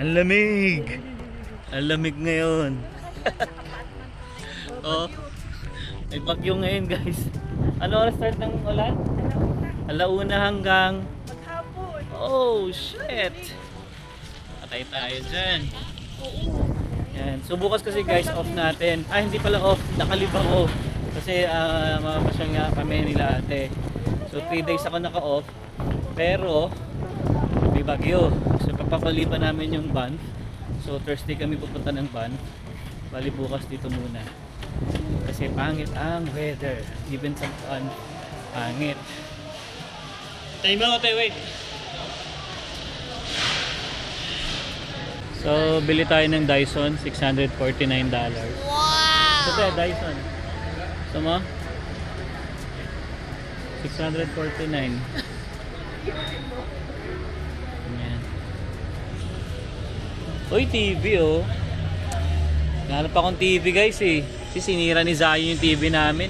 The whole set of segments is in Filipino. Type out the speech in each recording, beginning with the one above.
Ang lamig! Ang lamig ngayon. Oh, may bagyo ngayon guys. Ano oras start ng ulan? Alauna hanggang Maghapon. oh shit. Patay tayo dyan. Yan. So bukas kasi guys off natin. Ah hindi pala off, nakalibang off. Kasi mamasyal nga kami nila ate. So 3 days ako naka-off. Pero may bagyo. So papapalipan namin yung van. So Thursday kami pupunta ng van. Bali bukas dito muna. Kasi pangit ang weather. Even sa van, pangit. Time out, wait. So bili tayo ng Dyson, $649. Wow! Ito tayo, Dyson. Ito mo? $649. Ayan. Uy, TV oh. Nahanap akong TV guys eh. Kasi sinira ni Zayo yung TV namin.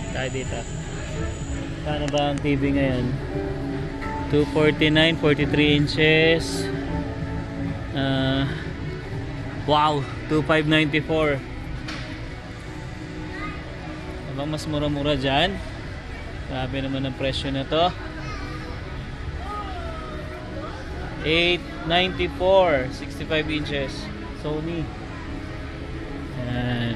Tayo dito. Paano ba ang TV ngayon? 249, 43 inches. Wow, 2594. Abang mas mura-mura dyan. Grabe naman ang presyo na to. 894, 65 inches. Sony. Yan.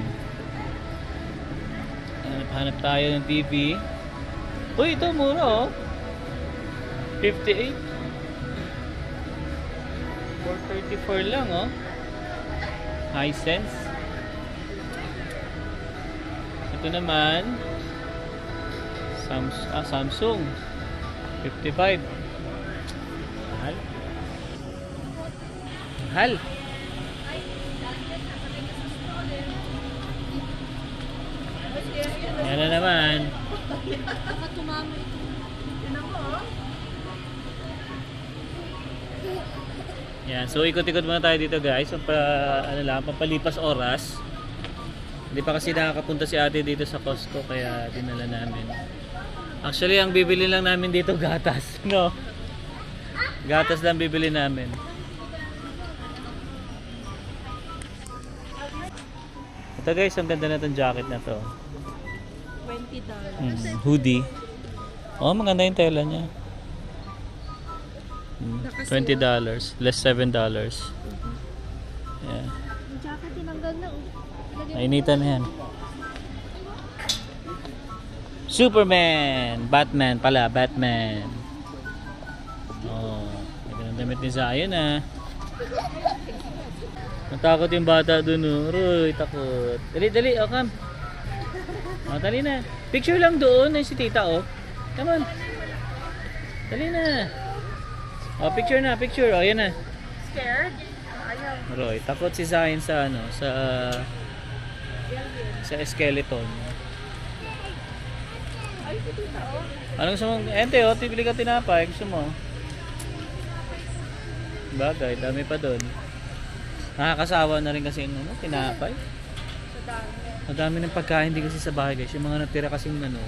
Hanap tayo ng TV. Uy, ito mura oh. 58. 434 lang oh. Hisense. Ito naman Samsung 55. Mahal. Mahal. Yan na naman. Yan, so ikot-ikot muna tayo dito guys. Pampalipas oras. Hindi pa kasi nakakapunta si ate dito sa Costco kaya dinala namin. Actually, ang bibili lang namin dito gatas, no? Gatas lang bibili namin. Ito guys, ang ganda na itong jacket na to. $20. Hoodie. Oh, maganda yung tela niya. $20, less $7. Yeah. Yung jacket tinanggal na oh. Nainitan na yan. Superman! Batman pala, Batman. Oh, may damit ni Zion ah. Natakot yung bata dun oh. Roy, takot. Dali, dali, oh come. Oh, dali na. Picture lang doon, ay si tita oh. Come on. Dali na. Oh, picture na, picture. Oh, yan na. Scared? Ayaw. Roy, takot si Zion sa ano, sa skeleton. Ay, si tita oh. Anong gusto mong, ente oh, bili ka tinapay, gusto mo? Bagay, dami pa doon. Nakakasawa na rin kasi yung ano, tinapay. Sa dami. Ang dami ng pagkain din kasi sa bahay guys. Yung mga natira kasing ano,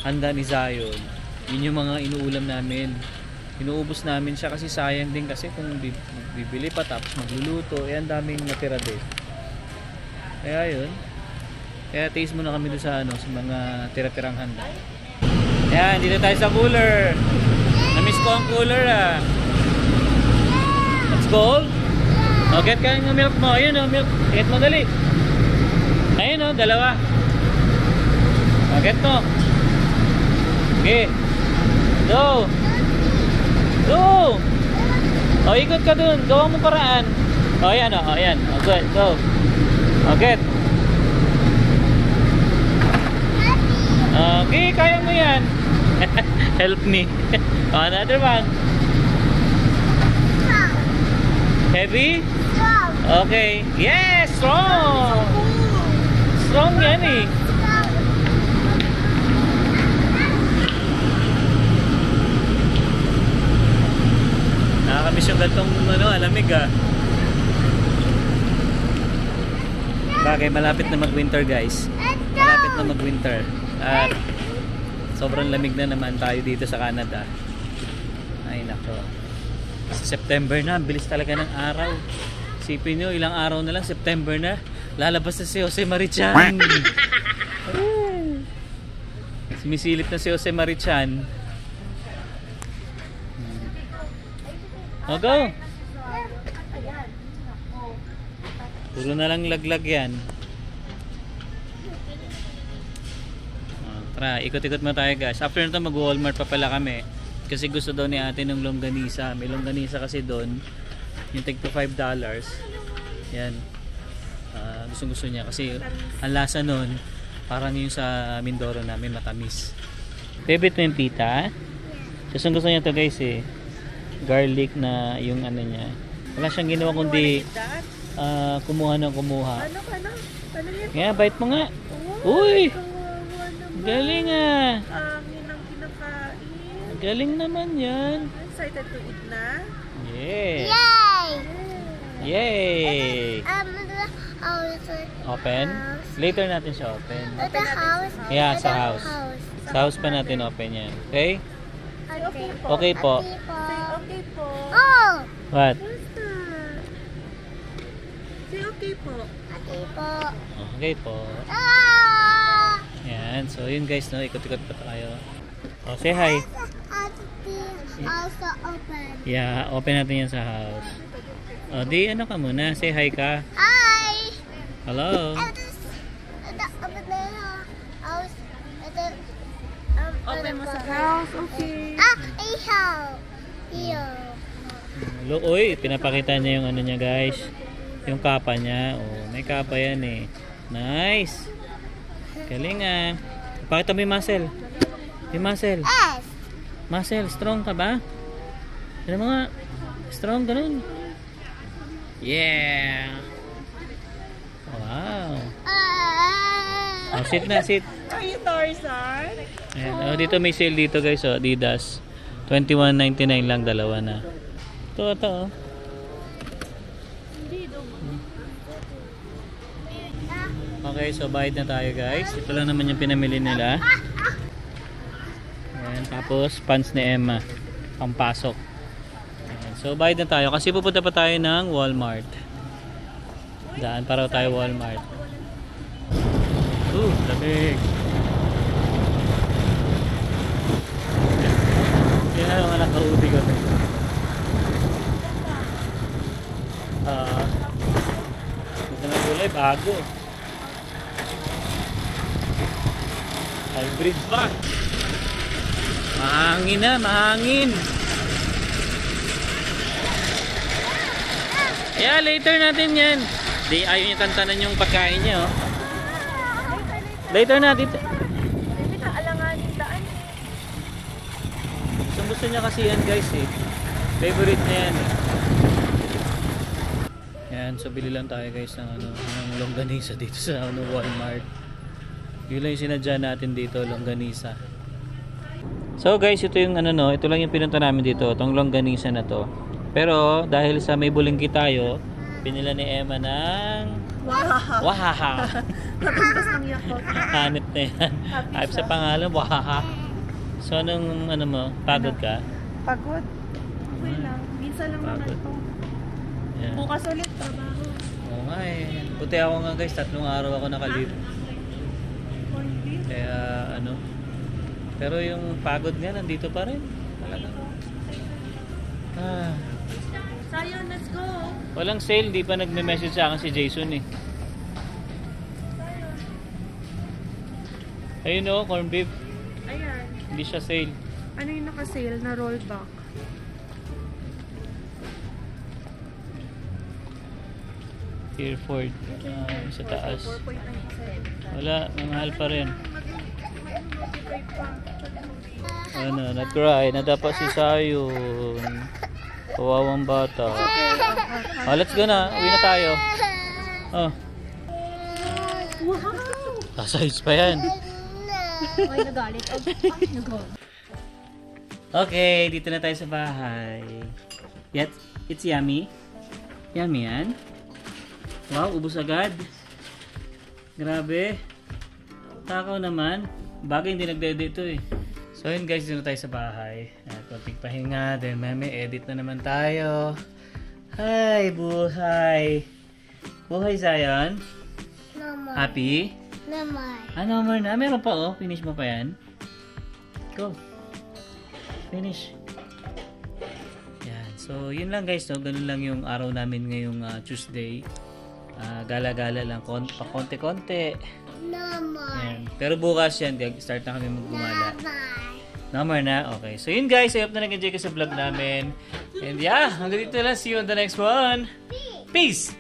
handa ni Zion. Yun yung mga inuulam namin. Inuubos namin siya kasi sayang din kasi kung bibili pa tapos magluluto. Eh ang daming natira din. Kaya yun. Kaya taste muna kami doon sa ano, sa mga tira-tirang handa. Ayan, dito tayo sa cooler. Na-miss ko ang cooler ah. It's cold? O, get ka ng milk mo. Ayun o, milk. Get mo dali. Ayun o, dalawa. O, get mo. Okay. Go. Go. O, ikot ka dun. Gawa mo paraan. O, ayan o. O, ayan. O, good. Go. O, get. Okay, kaya mo yan. Help me. O, another one. Heavy? Okay. Yes! Strong! Strong yan eh. Nakakamiss yung gantong ano, alamig ah. Bagay, malapit na mag-winter guys. Malapit na mag-winter. At sobrang lamig na naman tayo dito sa Canada. I nako. Sa September na, bilis talaga ng araw. Isipin nyo, ilang araw na lang, September na. Lalabas na si Jose Marichan. Sumisilip na si Jose Marichan. O, go! Puro na lang laglag yan. Tara, ikot-ikot mo tayo guys. After nito mag-Walmart pa pala kami. Kasi gusto daw ni ate ng longganisa. May longganisa kasi doon. Yung tig to $5. Yan. Gusto niya. Kasi ang lasa nun, parang yung sa Mindoro namin matamis. Favorite mo yung pita? Gusto niya to guys eh. Garlic na yung ano niya. Wala siyang ginawa kundi kumuha ng kumuha. Ano? Ano yan? Kaya, bite mo nga. Uy! Kawawa naman. Galing ah! Angin ang kinakain. Galing naman yan. Excited to eat na? Yeah! Yay! Yay! Open? Later natin siya open. At the house. Yeah, At sa the house. Sa house pa natin open yan. Okay? Okay po. Okay po. Say okay po. Oh! What? Basta. Say okay po. Okay po. Okay po. Ah! Yan. So yun guys, no? Ikot-ikot pa tayo. Oh, say hi. At the also open. Yeah, open natin yan sa house. Oh, di ano ka muna? Say hi ka. Hi! Hello. At the open the house. At the Open mo sa house. Okay. ihaw. Iyo. Look, uy, pinapakita niya yung ano niya guys. Yung kapa niya. Oh, may kapa yan eh. Nice. Galing ah. Pakita mo yung muscle. Yung muscle. S. Muscle, strong ka ba? Ano mo nga? Strong, ganun. Yeah. Wow. Oh, sit na, sit. Are you Tarzan? Ayan. Oh, dito may sale dito guys, oh, Adidas. $21.99 lang, dalawa na. Ito, oh. Hindi daw. Okay, so bayad na tayo guys. Ito lang naman yung pinamili nila. Ayan, tapos pants ni Emma. Pampasok. Ayan, so bayad na tayo kasi pupunta pa tayo ng Walmart. Daan para tayo Walmart. Lamig. Yan na mga nakauti ko. Ito na gulay, bago. Hybrid pa. Mahangin na, mahangin. Yeah, later natin yan. Di ayaw niya tantanan yung pagkain niya, oh. Later na dito. Hindi ka alanganin daan. Gusto niya kasi yan guys eh. Favorite niya yan eh. Yan, so bili lang tayo guys ng ng longganisa dito sa Walmart. Yun lang yung sinadya natin dito, longganisa. So guys, ito yung ito lang yung pinunta namin dito, itong longganisa na to. Pero dahil sa may bulingki tayo, pinila ni Emma ng Wahaha. Natuntas ng yakot. Hanip na yan. Ayop sa pangalan, Wahaha. So anong mo, pagod ka? Pagod. Okay lang. Minsan lang naman Pagod. ito. Yeah. Bukas ulit trabaho. Oo nga eh. Buti ako nga guys, 3 araw ako nakalip. Kaya pero yung pagod nga nandito pa rin. Talaga. Sayon, let's go. Walang sale, di pa nagme-message sa akin si Jason eh. Ayun o, corn beef. Ayan. Hindi siya sale. Ano yung naka-sale na rollback? Hereford. Sa taas. 4.97. Wala, mahal pa rin. Nag-cry. Nadapa si Sayon. Kawawang bata. Let's go na. Uwi na tayo. Oh. Wow! Size pa yan. Ay, nagalit. Okay, dito na tayo sa bahay. Yet, it's yummy. Yummy yan. Wow, ubos agad. Grabe. Takaw naman. Bagay hindi nagdede ito eh. So yun guys, dito na tayo sa bahay. At konting pahinga, then may edit na naman tayo. Hi, buhay! Buhay, Zion? Naman. Happy? Naman. Ano more na? Meron pa oh. Finish mo pa yan. Go. Finish. Yan. So, yun lang guys. No? Ganun lang yung araw namin ngayong Tuesday. Gala-gala lang. Pa-konti-konti. Naman. Yan. Pero bukas yan. Start na kami maggumala. Naman. Number na. Okay. So, yun guys. I hope na nag-enjoy ka sa vlog namin. And yeah, hanggang dito lang. See you on the next one. Peace!